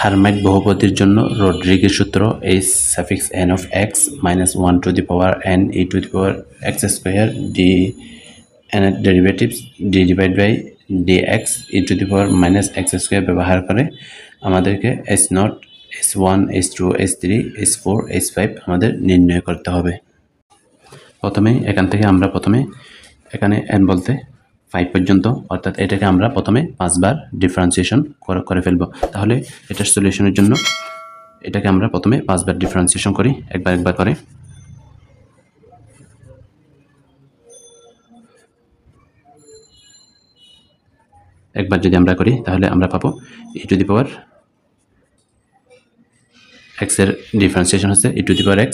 Hermite বহুপদীর জন্য Rodriguez সূত্র h suffix n of x minus 1 to the power n e to the power x square d n এর derivatives d divided by dx e to the power minus x square ব্যবহার করে আমাদেরকে h0 h1 h2 h3 h4 h5 আমাদের নির্ণয় করতে হবে। প্রথমে এখান থেকে আমরা এখানে n বলতে 5 পর্যন্ত, অর্থাৎ এটাকে আমরা প্রথমে 5 বার ডিফারেন্সিয়েশন করে ফেলব। তাহলে এটার সলিউশনের জন্য এটাকে আমরা প্রথমে 5 বার ডিফারেন্সিয়েশন করি, একবার করে। একবার যদি আমরা করি তাহলে আমরা পাবো e to the power x এর ডিফারেন্সিয়েশন হচ্ছে e to the power x,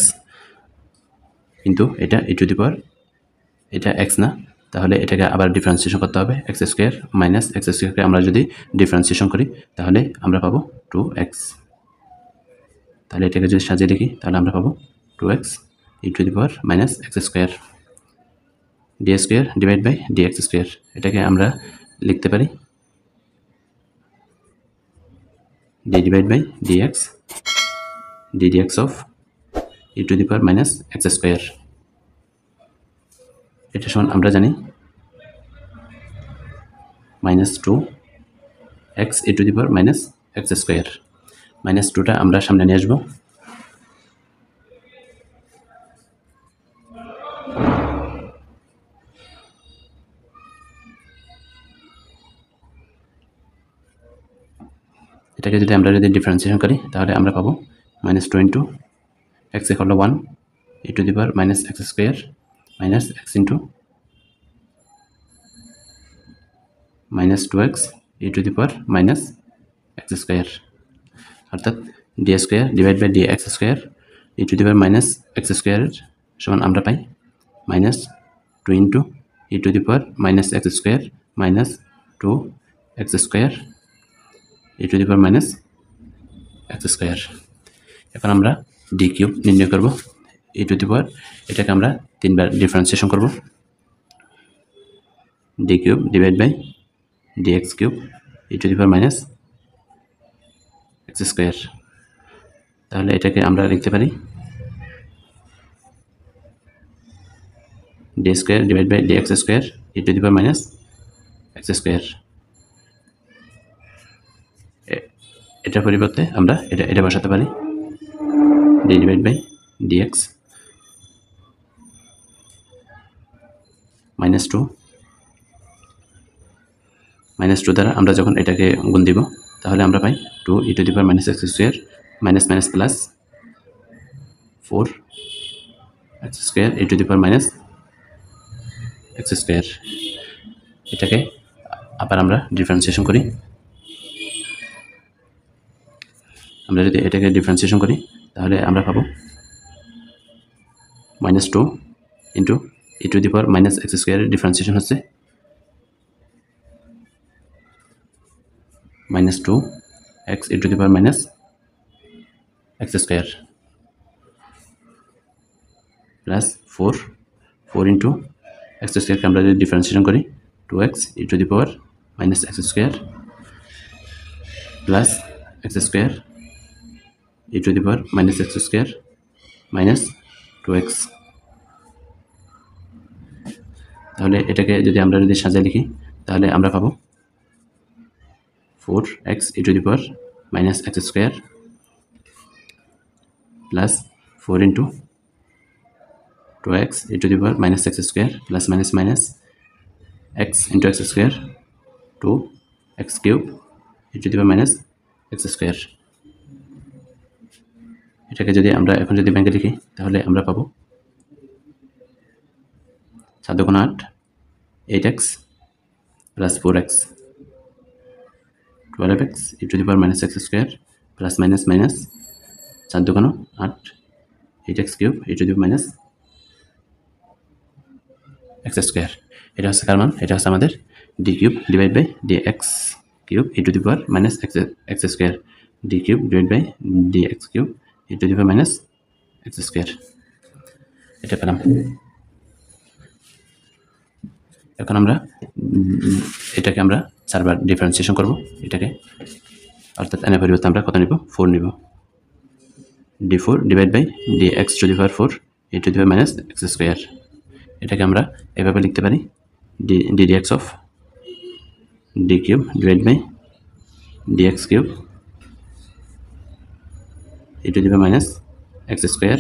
কিন্তু এটা e টু দি পাওয়ার এটা x না, তাহলে এটাকে আবার ডিফারেন্সিয়েশন করতে হবে। x স্কয়ার মাইনাস x স্কয়ারকে আমরা যদি ডিফারেন্সিয়েশন করি তাহলে আমরা পাবো 2x। তাহলে এটাকে যদি সাজিয়ে লিখি তাহলে আমরা পাবো 2x e to the power minus x square d square divide by dx square. এটাকে আমরা লিখতে পারি d divide by dx ddx of e to the power minus x square. এটা সমান আমরা জানি minus 2x e to the power minus x square. Minus 2টা আমরা সামনে নিয়ে আসবো, এটাকে যদি আমরা ডিফারেন্সিয়েশন করি তাহলে আমরা পাবো মাইনাস 2 ইন্টু x হলো 1 e to the power minus x square minus x into minus 2x e to the power minus x square, অর্থাৎ d square divide by dx square e to the power minus x square সমান আমরা পাই minus 2 into e to the power minus x square minus 2x square e to the power minus x square. এখন আমরা d cube নির্ণয় করব। e to the পাওয়ার এটাকে আমরা 3 বার ডিফারেন্সিয়েশন করব, d cube divide by dx cube e to the power minus x square. তাহলে এটাকে আমরা লিখতে পারি d square divide by dx square e to the power minus x square. এটার পরিবর্তে আমরা এটা বসাতে পারি d divide by dx minus 2 দ্বারা আমরা যখন এটাকে গুণ দিব তাহলে আমরা পাই 2 e to the power minus x square minus minus plus 4 x square e to the power minus x square. এটাকে আবার আমরা ডিফারেন্সিয়েশন করি। আমরা যদি এটাকে ডিফারেন্সিয়েশন করি তাহলে আমরা পাবো minus 2 into e to the power minus x স্কয়ারের ডিফারেন্সিয়েশন হচ্ছে minus 2x e to the power minus x square plus 4 into x স্কয়ারকে আমরা যদি ডিফারেন্সিয়েশন করি 2x e to the power minus x square plus x square e to the power minus x square minus 2x। তাহলে এটাকে যদি আমরা সাজিয়ে লিখি তাহলে আমরা পাবো 4x e to the power minus x square plus 4 into 2x e to the power minus x square plus minus minus x into x square 2x cube e to the power minus x square. এটাকে যদি আমরা এখন যদি ব্যাংকে লিখি তাহলে আমরা পাবো 7 × 8 8x plus 4x 12x e to the power minus x square plus minus minus 4 × 8 8x cube e to the power minus x square. এটা হচ্ছে কার মান? এটা হচ্ছে আমাদের d cube divide by dx cube e to the power minus x square d cube divide by dx cube e to the power minus x square. এটা পেলাম। এখন আমরা এটাকে আমরা 4 বার ডিফারেন্সিয়েশন করব। এটাকে অর্থাৎ n এর পরিবর্তে আমরা কত নিব 4 নিব d4 divide by dx to the power 4 e to the power minus x square এটাকে আমরা এভাবে লিখতে পারি ddx of d cube divide by dx cube e to the power minus x square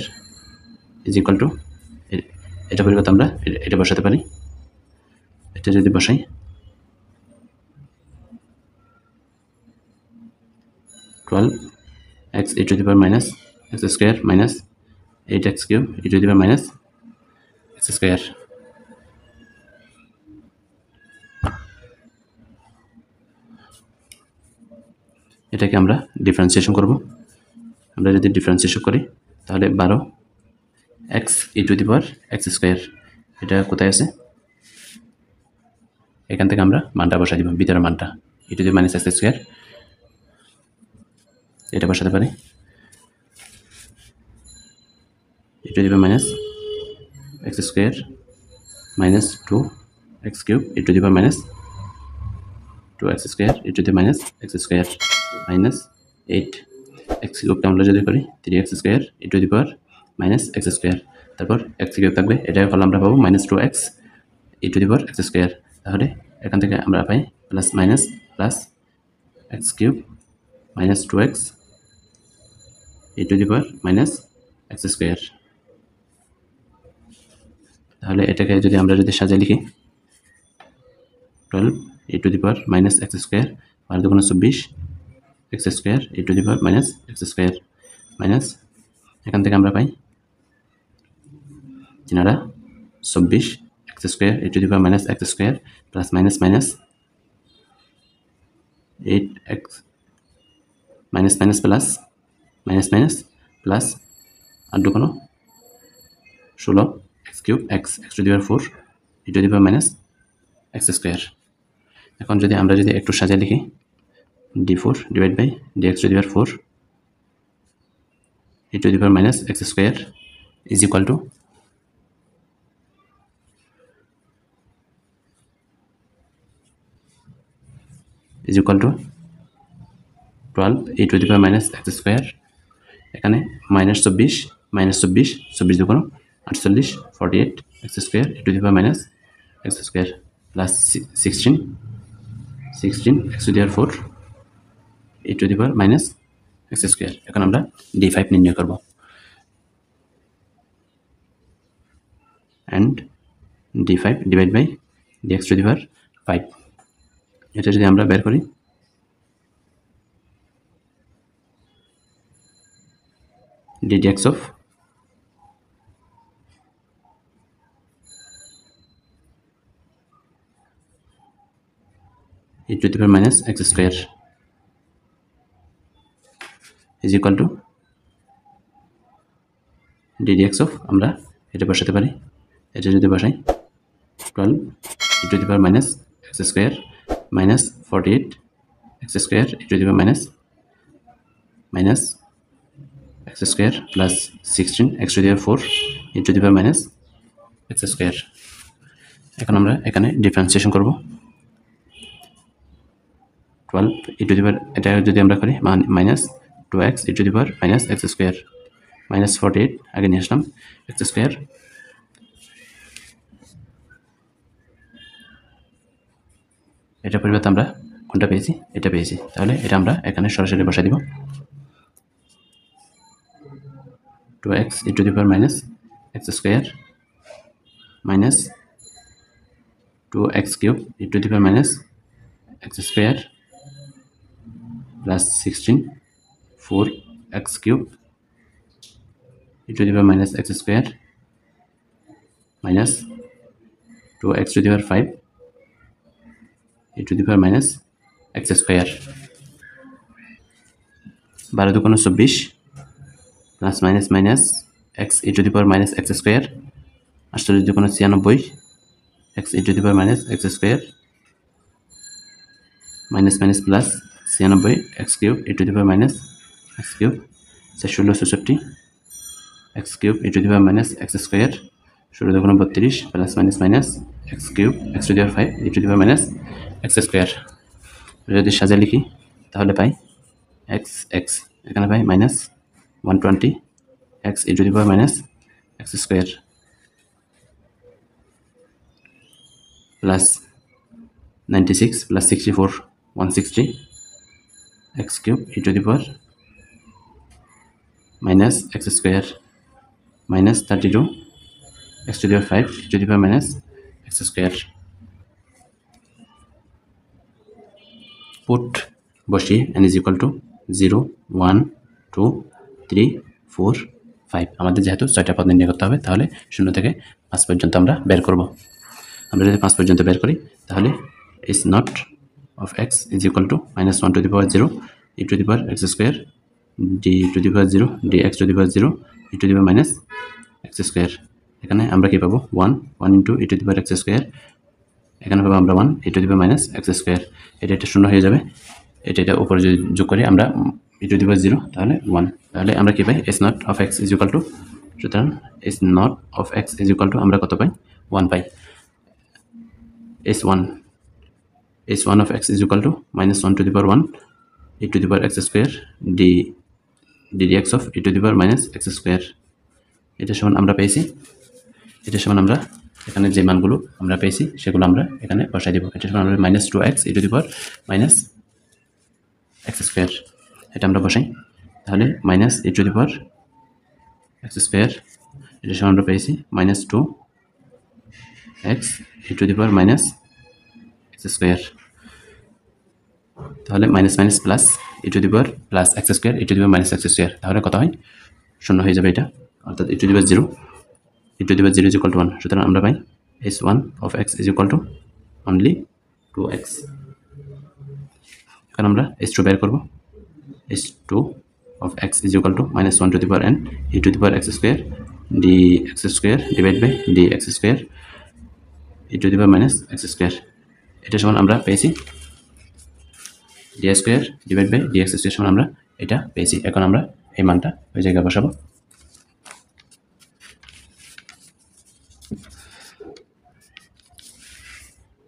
is equal to এটা পরিবর্তে আমরা এটা বসাতে পারি এটা যদি বসাই 12 x e to the power minus x square minus 8x cube e to the power minus x square এটাকে আমরা ডিফারেন্সিয়েশন করব আমরা যদি ডিফারেন্সিয়েশন করি তাহলে 12 x e to the power x square এটা কোথায় আছে এখান থেকে আমরা মানটা বসাই দিব ভিতরের মানটা e to the minus x square এটা বসাতে পারি e to the power minus x square minus 2x cube e to the power minus 2x square e to the minus x square minus 8 x cube আমরা যদি করি 3x square e to the power minus x square তারপর x cube থাকবে এটা ফল আমরা পাবো minus 2x e to the power x square তাহলে এখান থেকে আমরা পাই plus minus plus x cube minus 2x e to the power minus x square তাহলে এটাকে যদি আমরা যদি সাজিয়ে লিখি 12 e to the power minus x square আর দুগুণ 24 x square e to the power minus x square minus এখান থেকে আমরা পাই 24 x square e to the power minus x square plus minus minus 8x minus minus plus minus minus plus আর দুগুণ 16 x cube x to the power 4 e to the power minus x square এখন যদি আমরা যদি একটু সাজিয়ে লিখি d4 divide by dx to the power 4 e to the power minus x square is equal to is equal to 12 e to the power minus x square এখানে minus 24 দুগুণ 48 48 x square e to the power minus x square plus 16 x to the power 4 e to the power minus x square এখন আমরা d5 নির্ণয় করব and d5 divide by dx to the power 5 এটা যদি আমরা বের করি ddx of e to the power minus x square is equal to ddx of আমরা এটা বসাতে পারি এটা যদি বসাই 12 e to the power minus x square minus 48 x square e to the power minus x square plus 16 x to the power 4 e to the power minus x square এখন আমরা এখানে ডিফারেন্সিয়েশন করব 12 e to the power এটা যদি আমরা করি minus 2x e to the power minus x square minus 48 আগে নিয়ে আসলাম x square এটা পরিবর্তে আমরা কোনটা পেয়েছি এটা পেয়েছি তাহলে এটা আমরা এখানে সরাসরি বসাই দিব 2x e to the power minus x square minus 2x cube e to the power minus x square plus 16 4x cube e to the power minus x square minus 2x to the power 5 e to the power minus x square 12 দুগুণ 24 plus minus minus x e to the power minus x square 48 দুগুণ 96 x e to the power minus x square minus minus plus 96 x cube e to the power minus x cube 466 x cube e to the power minus x square 16 দুগুণ 32 plus minus minus x cube x to the power 5 e to the power minus x square যদি সাজিয়ে লিখি তাহলে পাই x x এখানে পাই minus 120 x e to the power minus x square plus 96 plus 64 160 x cube e to the power minus x square minus 32 x to the power 5 to the power minus x square. Put বসিয়ে n is equal to 0 1 2 3 4 5 আমাদের যেহেতু 6টা পদ নির্ণয় করতে হবে তাহলে 0 থেকে 5 পর্যন্ত আমরা বের করব। আমরা যদি 5 পর্যন্ত বের করি তাহলে is not of x is equal to minus 1 to the power 0 e to the power x square d to the power 0 dx to the power 0 e to the power minus x square. এখানে আমরা কি পাবো 1 1 into e to the power x square এখানে পাবো আমরা 1 e to the power minus x square এটা শূন্য হয়ে যাবে এটা উপরে যদি যোগ করি আমরা e to the power 0 তাহলে 1 তাহলে আমরা কি পাই s not of x is equal to সুতরাং s not of x is equal to আমরা কত পাই 1 পাই s1 of x is equal to minus 1 to the power 1 e to the power x square dx of e to the power minus x square এটা সমান আমরা পেয়েছি এটা সমান আমরা এখানে যে মানগুলো আমরা পেয়েছি সেগুলো আমরা এখানে বসাই দেব এটা সমান আমরা minus 2x e to the power minus x square এটা আমরা বসাই তাহলে minus e to the power x square এটা সমান আমরা পেয়েছি minus 2x e to the power minus x square তাহলে minus minus plus e to the power plus x square e to the power minus x square তাহলে কত হয় শূন্য হয়ে যাবে এটা অর্থাৎ e to the power 0 e to the power 0 is equal to 1 সুতরাং আমরা পাই s1 of x is equal to only 2x এখন আমরা s2 বের করব s2 of x is equal to minus 1 to the power n e to the power x square dx square divided by dx square e to the power minus x square এটা সমান আমরা পেয়েছি d square divided by dx square সমান আমরা এটা পেয়েছি এখন আমরা এই মানটা ওই জায়গায় বসাবো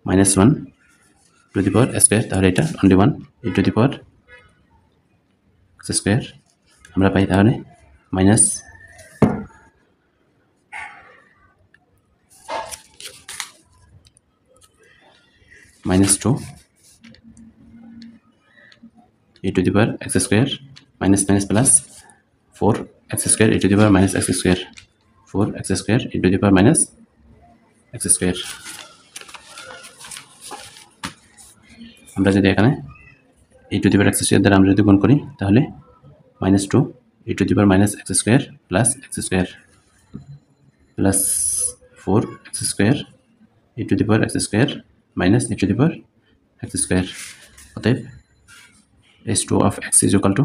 minus 1 to the power square তাহলে এটা only 1 e to the power x square আমরা পাই তাহলে minus minus 2 e to the power x square minus minus plus 4 x square e to the power minus x square 4 x square e to the power minus x square আমরা যদি এখানে e to the power x square দ্বারা আমরা যদি গুণ করি তাহলে minus 2 e to the power minus x square plus x square plus 4 x square e to the power x square minus e to the power x square অতএব s2 of x is equal to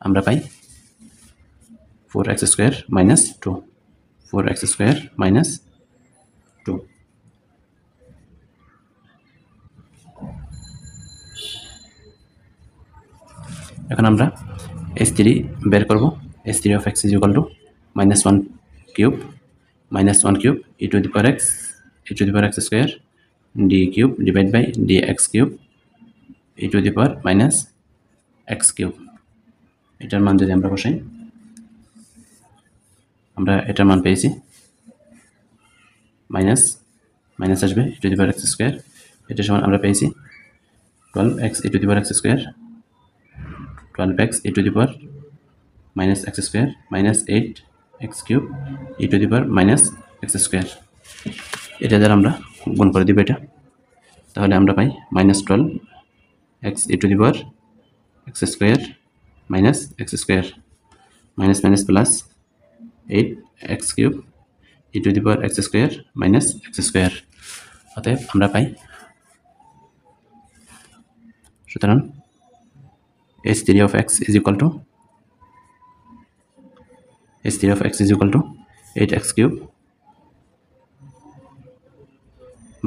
আমরা পাই 4x square minus 2 4x square minus 2 এখন আমরা s3 বের করব s3 of x is equal to minus 1 cube e to the power x square d cube divided by dx cube e to the power minus x cube এটার মান যদি আমরা বসাই আমরা এটার মান পেয়েছি মাইনাস মাইনাস আসবে e to the power x square এটা সমান আমরা পেয়েছি 12x e to the power x square 12x e to the power minus x square minus 8x cube e to the power minus x square এটা দ্বারা আমরা গুণ করে দিব এটা তাহলে আমরা পাই minus 12x e to the power x square minus x square minus minus plus 8x cube e to the power x square minus x square অতএব আমরা পাই সুতরাং s3 of x is equal to 8x cube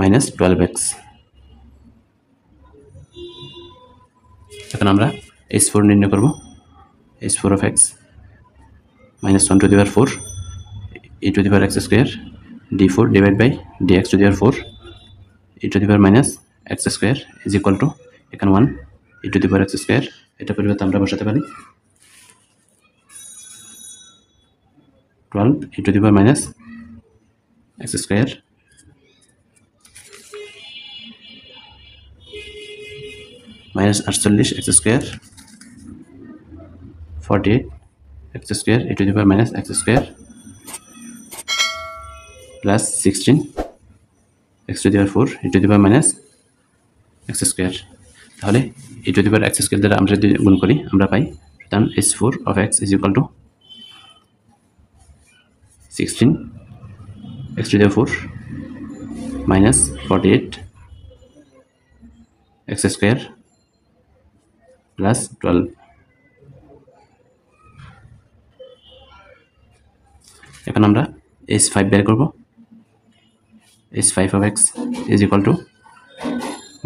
minus 12x এখন আমরা s4 নির্ণয় করব s4 of x minus 1 to the power 4 e to the power x square d4 divided by dx to the power 4 e to the power minus x square is equal to এখানে 1 e to the power x square এটা পরিবর্তে আমরা বসাতে পারি 12 e to the power minus x square minus 48 x square 48 x square e to the power minus x square plus 16 x to the power 4 e to the power minus x square তাহলে e to the power x square দ্বারা আমরা যদি গুণ করি আমরা পাই সুতরাং h4 of x is equal to 16 x to the power 4 minus 48 x square plus 12 এখন আমরা h5 বের করব h5 of x is equal to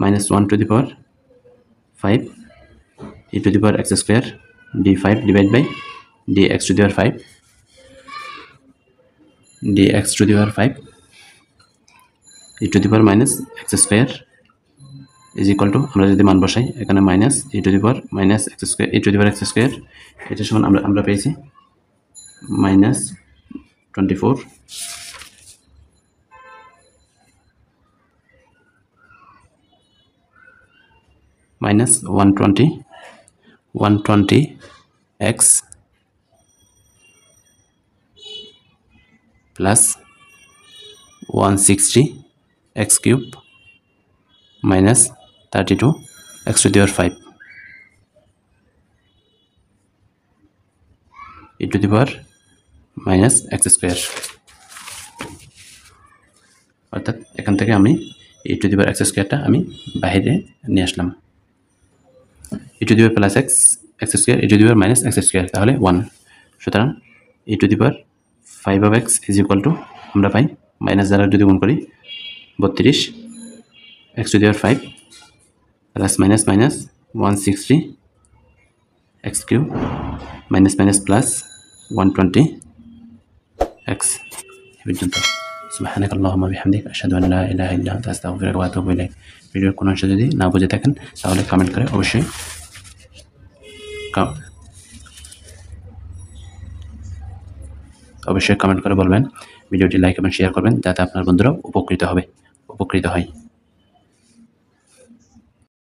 minus 1 to the power 5 e to the power x square d5 divided by dx to the power 5 dx to the power 5 e to the power minus x square is equal to আমরা যদি মান বসাই এখানে minus e to the power minus x square e to the power x square এটা সমান আমরা পেয়েছি minus 24 minus 120 x plus 160 x cube minus 32 x to the power 5 e to the power minus x square অর্থাৎ এখান থেকে আমি e to the power x square আমি বাইরে নিয়ে আসলাম e to the power plus x square e to the power minus x square তাহলে 1 সুতরাং e to the power 5 of x is equal to আমরা পাই মাইনাস দ্বারা যদি গুণ করি 32 x to the power 5 plus minus minus 160 x cube minus minus plus 120 x পর্যন্ত সুবহানাক আল্লাহুম্মা বিহামদিক আশহাদু আন লা ইলাহা ইল্লা আনতা আস্তাগফিরুকা ওয়া আতুবু ইলাইক ভিডিওর কোনো অংশ যদি না বুঝে থাকেন তাহলে কমেন্ট করে অবশ্যই কমেন্ট করে বলবেন ভিডিওটি লাইক এবং শেয়ার করবেন যাতে আপনার বন্ধুরাও উপকৃত হয়